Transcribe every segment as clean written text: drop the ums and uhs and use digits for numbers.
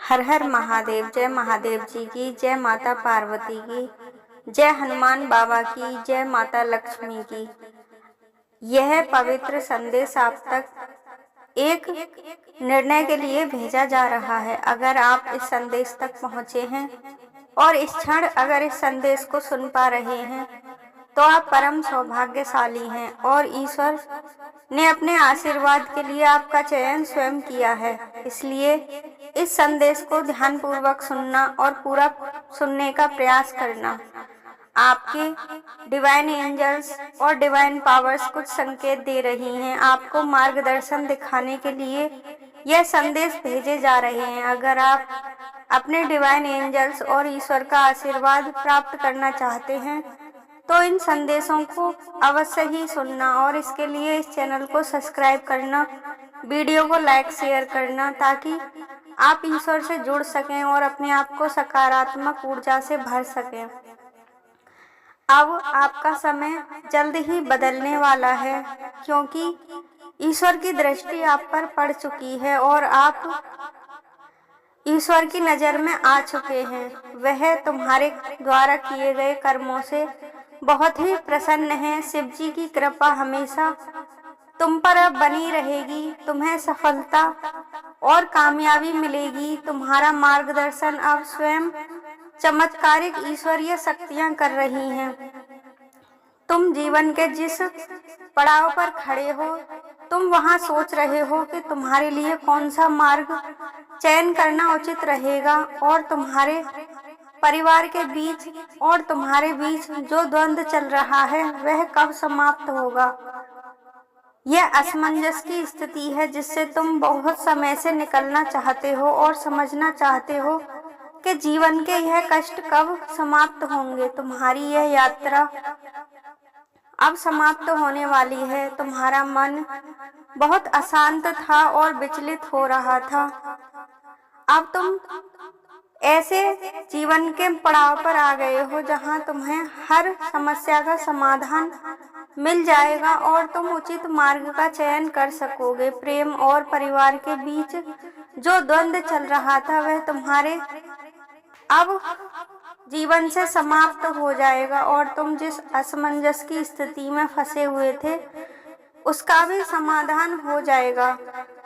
हर हर महादेव। जय महादेव जी की, जय माता पार्वती की, जय हनुमान बाबा की, जय माता लक्ष्मी की। यह पवित्र संदेश आप तक एक निर्णय के लिए भेजा जा रहा है। अगर आप इस संदेश तक पहुँचे हैं और इस क्षण अगर इस संदेश को सुन पा रहे हैं तो आप परम सौभाग्यशाली हैं और ईश्वर ने अपने आशीर्वाद के लिए आपका चयन स्वयं किया है। इसलिए इस संदेश को ध्यानपूर्वक सुनना और पूरा सुनने का प्रयास करना। आपके डिवाइन एंजल्स और डिवाइन पावर्स कुछ संकेत दे रही हैं, आपको मार्गदर्शन दिखाने के लिए यह संदेश भेजे जा रहे हैं। अगर आप अपने डिवाइन एंजल्स और ईश्वर का आशीर्वाद प्राप्त करना चाहते हैं तो इन संदेशों को अवश्य ही सुनना और इसके लिए इस चैनल को सब्सक्राइब करना, वीडियो को लाइक शेयर करना, ताकि आप ईश्वर से जुड़ सकें और अपने आप को सकारात्मक ऊर्जा से भर सकें। अब आपका समय जल्द ही बदलने वाला है, क्योंकि ईश्वर की दृष्टि आप पर पड़ चुकी है और आप ईश्वर की नज़र में आ चुके हैं। वह तुम्हारे द्वारा किए गए कर्मों से बहुत ही प्रसन्न है। शिव जी की कृपा हमेशा तुम पर अब बनी रहेगी। तुम्हें सफलता और कामयाबी मिलेगी। तुम्हारा मार्गदर्शन अब स्वयं चमत्कारिक ईश्वरीय शक्तियां कर रही हैं। तुम जीवन के जिस पड़ाव पर खड़े हो, तुम वहां सोच रहे हो कि तुम्हारे लिए कौन सा मार्ग चयन करना उचित रहेगा और तुम्हारे परिवार के बीच और तुम्हारे बीच जो द्वंद्व चल रहा है वह कब समाप्त होगा। यह असमंजस की स्थिति है जिससे तुम बहुत समय से निकलना चाहते हो और समझना चाहते हो कि जीवन के यह कष्ट कब समाप्त होंगे। तुम्हारी यह यात्रा अब समाप्त होने वाली है। तुम्हारा मन बहुत अशांत था और विचलित हो रहा था। अब तुम ऐसे जीवन के पड़ाव पर आ गए हो जहां तुम्हें हर समस्या का समाधान मिल जाएगा और तुम उचित मार्ग का चयन कर सकोगे। प्रेम और परिवार के बीच जो द्वंद्व चल रहा था वह तुम्हारे अब जीवन से समाप्त हो जाएगा और तुम जिस असमंजस की स्थिति में फंसे हुए थे उसका भी समाधान हो जाएगा।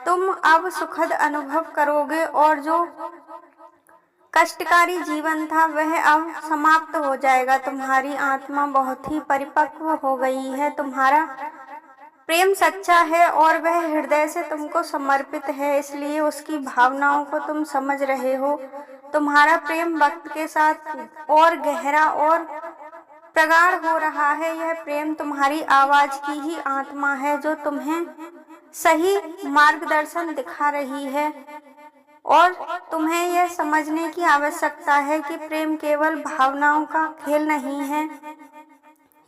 तुम अब सुखद अनुभव करोगे और जो कष्टकारी जीवन था वह अब समाप्त हो जाएगा। तुम्हारी आत्मा बहुत ही परिपक्व हो गई है। तुम्हारा प्रेम सच्चा है और वह हृदय से तुमको समर्पित है, इसलिए उसकी भावनाओं को तुम समझ रहे हो। तुम्हारा प्रेम वक्त के साथ और गहरा और प्रगाढ़ हो रहा है। यह प्रेम तुम्हारी आवाज की ही आत्मा है जो तुम्हें सही मार्गदर्शन दिखा रही है और तुम्हें यह समझने की आवश्यकता है कि प्रेम केवल भावनाओं का खेल नहीं है।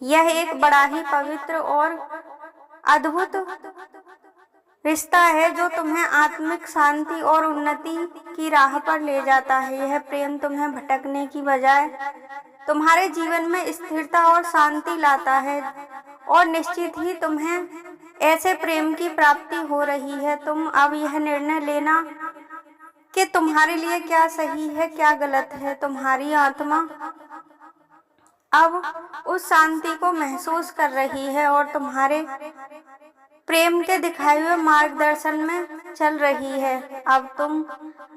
यह एक बड़ा ही पवित्र और अद्भुत रिश्ता है जो तुम्हें आत्मिक शांति और उन्नति की राह पर ले जाता है। यह प्रेम तुम्हें भटकने की बजाय तुम्हारे जीवन में स्थिरता और शांति लाता है और निश्चित ही तुम्हें ऐसे प्रेम की प्राप्ति हो रही है। तुम अब यह निर्णय लेना कि तुम्हारे लिए क्या सही है क्या गलत है। तुम्हारी आत्मा अब उस शांति को महसूस कर रही है और तुम्हारे प्रेम के दिखाए हुए मार्गदर्शन में चल रही है। अब तुम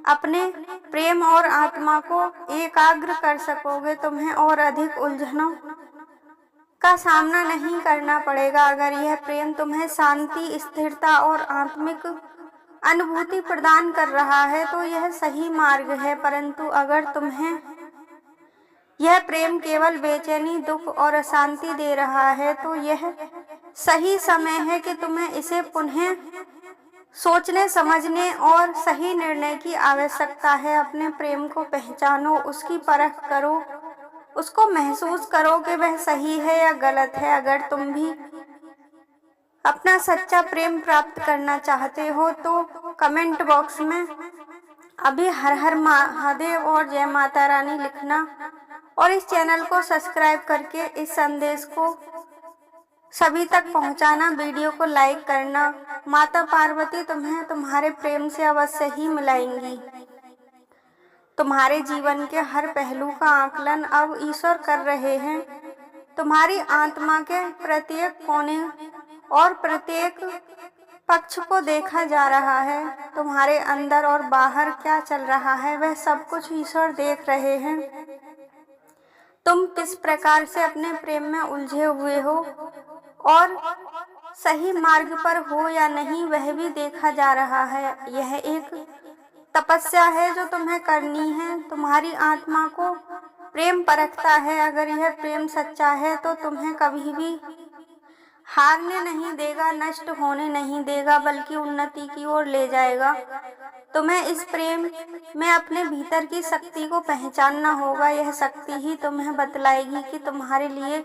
अपने प्रेम और आत्मा को एकाग्र कर सकोगे। तुम्हें और अधिक उलझनों का सामना नहीं करना पड़ेगा। अगर यह प्रेम तुम्हें शांति, स्थिरता और आत्मिक अनुभूति प्रदान कर रहा है तो यह सही मार्ग है, परंतु अगर तुम्हें यह प्रेम केवल बेचैनी, दुख और अशांति दे रहा है तो यह सही समय है कि तुम्हें इसे पुनः सोचने, समझने और सही निर्णय की आवश्यकता है। अपने प्रेम को पहचानो, उसकी परख करो, उसको महसूस करो कि वह सही है या गलत है। अगर तुम भी अपना सच्चा प्रेम प्राप्त करना चाहते हो तो कमेंट बॉक्स में अभी हर हर महादेव और जय माता रानी लिखना और इस चैनल को सब्सक्राइब करके इस संदेश को सभी तक पहुंचाना, वीडियो को लाइक करना। माता पार्वती तुम्हें तुम्हारे प्रेम से अवश्य ही मिलाएंगी। तुम्हारे जीवन के हर पहलू का आकलन अब ईश्वर कर रहे हैं। तुम्हारी आत्मा के प्रत्येक कोने और प्रत्येक पक्ष को देखा जा रहा है। तुम्हारे अंदर और बाहर क्या चल रहा है वह सब कुछ ईश्वर देख रहे हैं। तुम किस प्रकार से अपने प्रेम में उलझे हुए हो और सही मार्ग पर हो या नहीं वह भी देखा जा रहा है। यह एक तपस्या है जो तुम्हें करनी है। तुम्हारी आत्मा को प्रेम परखता है। अगर यह प्रेम सच्चा है तो तुम्हें कभी भी हारने नहीं देगा, नष्ट होने नहीं देगा, बल्कि उन्नति की ओर ले जाएगा। तुम्हें इस प्रेम में अपने भीतर की शक्ति को पहचानना होगा। यह शक्ति ही तुम्हें बतलाएगी कि तुम्हारे लिए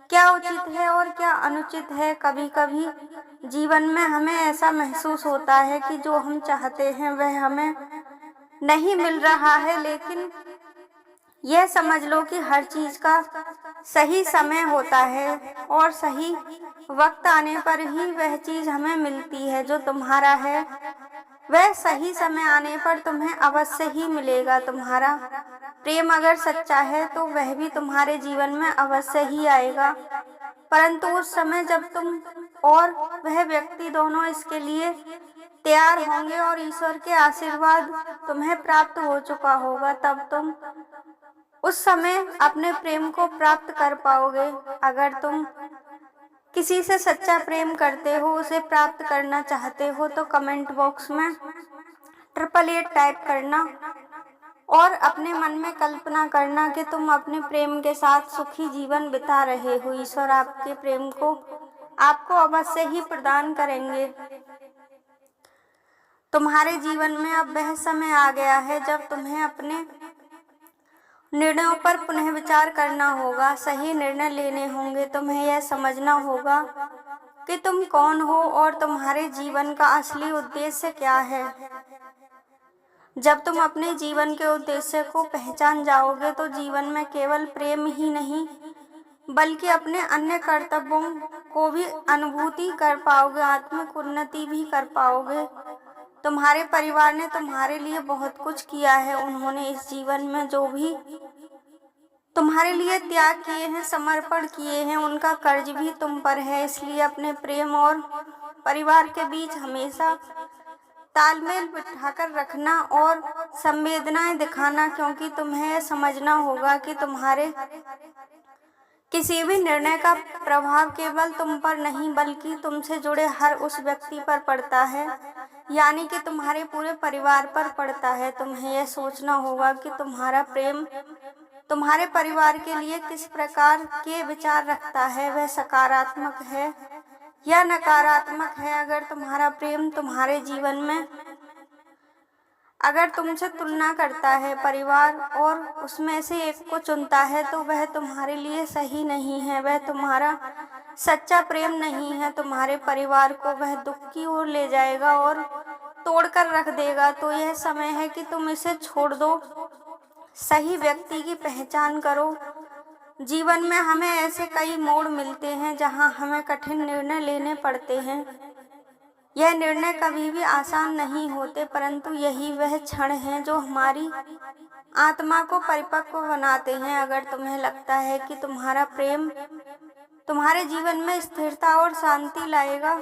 क्या उचित है और क्या अनुचित है। कभी कभी जीवन में हमें ऐसा महसूस होता है कि जो हम चाहते हैं वह हमें नहीं मिल रहा है, लेकिन यह समझ लो कि हर चीज का सही समय होता है और सही वक्त आने पर ही वह चीज हमें मिलती है। जो तुम्हारा है वह सही समय आने पर तुम्हें अवश्य ही मिलेगा। तुम्हारा प्रेम अगर सच्चा है तो वह भी तुम्हारे जीवन में अवश्य ही आएगा, परंतु उस समय जब तुम और वह व्यक्ति दोनों इसके लिए तैयार होंगे और ईश्वर के आशीर्वाद तुम्हें प्राप्त हो चुका होगा, तब तुम उस समय अपने प्रेम को प्राप्त कर पाओगे। अगर तुम किसी से सच्चा प्रेम करते हो, उसे प्राप्त करना चाहते हो, तो कमेंट बॉक्स में 888 टाइप करना और अपने मन में कल्पना करना कि तुम अपने प्रेम के साथ सुखी जीवन बिता रहे हो। ईश्वर आपके प्रेम को आपको अवश्य ही प्रदान करेंगे। तुम्हारे जीवन में अब वह समय आ गया है जब तुम्हें अपने निर्णयों पर पुनः विचार करना होगा, सही निर्णय लेने होंगे। तुम्हें यह समझना होगा कि तुम कौन हो और तुम्हारे जीवन का असली उद्देश्य क्या है। जब तुम अपने जीवन के उद्देश्य को पहचान जाओगे तो जीवन में केवल प्रेम ही नहीं बल्कि अपने अन्य कर्तव्यों को भी अनुभूति कर पाओगे, आत्मिक उन्नति भी कर पाओगे। तुम्हारे परिवार ने तुम्हारे लिए बहुत कुछ किया है। उन्होंने इस जीवन में जो भी तुम्हारे लिए त्याग किए हैं, समर्पण किए हैं, उनका कर्ज भी तुम पर है। इसलिए अपने प्रेम और परिवार के बीच हमेशा तालमेल बिठाकर रखना और संवेदनाएं दिखाना, क्योंकि तुम्हें यह समझना होगा कि तुम्हारे किसी भी निर्णय का प्रभाव केवल तुम पर नहीं बल्कि तुमसे जुड़े हर उस व्यक्ति पर पड़ता है, यानी कि तुम्हारे पूरे परिवार पर पड़ता है। तुम्हें यह सोचना होगा कि तुम्हारा प्रेम तुम्हारे परिवार के लिए किस प्रकार के विचार रखता है, वह सकारात्मक है या नकारात्मक है। अगर तुम्हारा प्रेम तुम्हारे जीवन में अगर तुमसे तुलना करता है परिवार और उसमें से एक को चुनता है तो वह तुम्हारे लिए सही नहीं है, वह तुम्हारा सच्चा प्रेम नहीं है। तुम्हारे परिवार को वह दुख की ओर ले जाएगा और तोड़कर रख देगा। तो यह समय है कि तुम इसे छोड़ दो, सही व्यक्ति की पहचान करो। जीवन में हमें ऐसे कई मोड़ मिलते हैं जहां हमें कठिन निर्णय लेने पड़ते हैं। यह निर्णय कभी भी आसान नहीं होते, परंतु यही वह क्षण है जो हमारी आत्मा को परिपक्व बनाते हैं। अगर तुम्हें लगता है कि तुम्हारा प्रेम तुम्हारे जीवन में स्थिरता और शांति लाएगा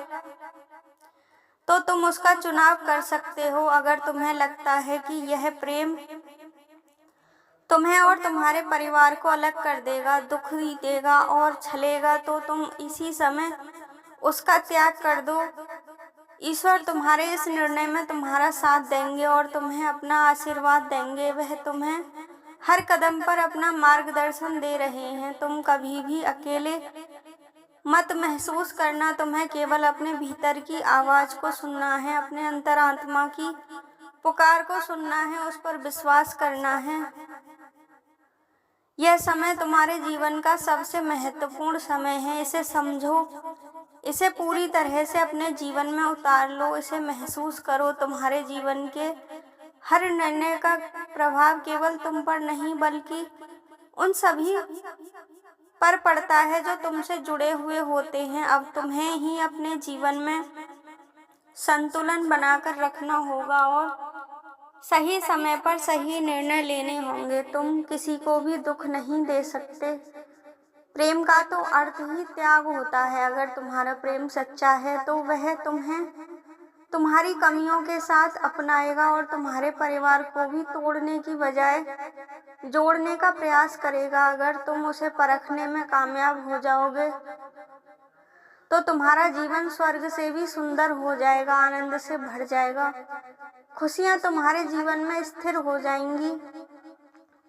तो तुम उसका चुनाव कर सकते हो। अगर तुम्हें लगता है कि यह प्रेम तुम्हें और तुम्हारे परिवार को अलग कर देगा, दुख देगा और छलेगा, तो तुम इसी समय उसका त्याग कर दो। ईश्वर तुम्हारे इस निर्णय में तुम्हारा साथ देंगे और तुम्हें अपना आशीर्वाद देंगे। वह तुम्हें हर कदम पर अपना मार्गदर्शन दे रहे हैं। तुम कभी भी अकेले मत महसूस करना। तुम्हें केवल अपने भीतर की आवाज को सुनना है, अपने अंतरात्मा की पुकार को सुनना है, उस पर विश्वास करना है। यह समय तुम्हारे जीवन का सबसे महत्वपूर्ण समय है। इसे समझो, इसे पूरी तरह से अपने जीवन में उतार लो, इसे महसूस करो। तुम्हारे जीवन के हर निर्णय का प्रभाव केवल तुम पर नहीं बल्कि उन सभी पर पड़ता है जो तुमसे जुड़े हुए होते हैं। अब तुम्हें ही अपने जीवन में संतुलन बनाकर रखना होगा और सही समय पर सही निर्णय लेने होंगे। तुम किसी को भी दुख नहीं दे सकते। प्रेम का तो अर्थ ही त्याग होता है। अगर तुम्हारा प्रेम सच्चा है तो वह तुम्हें तुम्हारी कमियों के साथ अपनाएगा और तुम्हारे परिवार को भी तोड़ने की बजाय जोड़ने का प्रयास करेगा। अगर तुम उसे परखने में कामयाब हो जाओगे तो तुम्हारा जीवन स्वर्ग से भी सुंदर हो जाएगा, आनंद से भर जाएगा। खुशियां तुम्हारे जीवन में स्थिर हो जाएंगी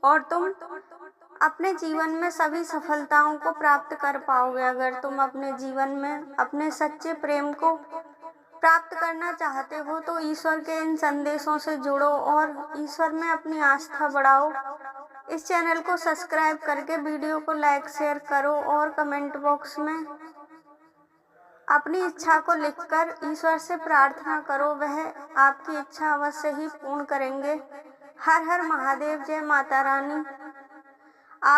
और तुम अपने जीवन में सभी सफलताओं को प्राप्त कर पाओगे। अगर तुम अपने जीवन में अपने सच्चे प्रेम को प्राप्त करना चाहते हो तो ईश्वर के इन संदेशों से जुड़ो और ईश्वर में अपनी आस्था बढ़ाओ। इस चैनल को सब्सक्राइब करके वीडियो को लाइक शेयर करो और कमेंट बॉक्स में अपनी इच्छा को लिखकर ईश्वर से प्रार्थना करो, वह आपकी इच्छा अवश्य ही पूर्ण करेंगे। हर हर महादेव। जय माता रानी।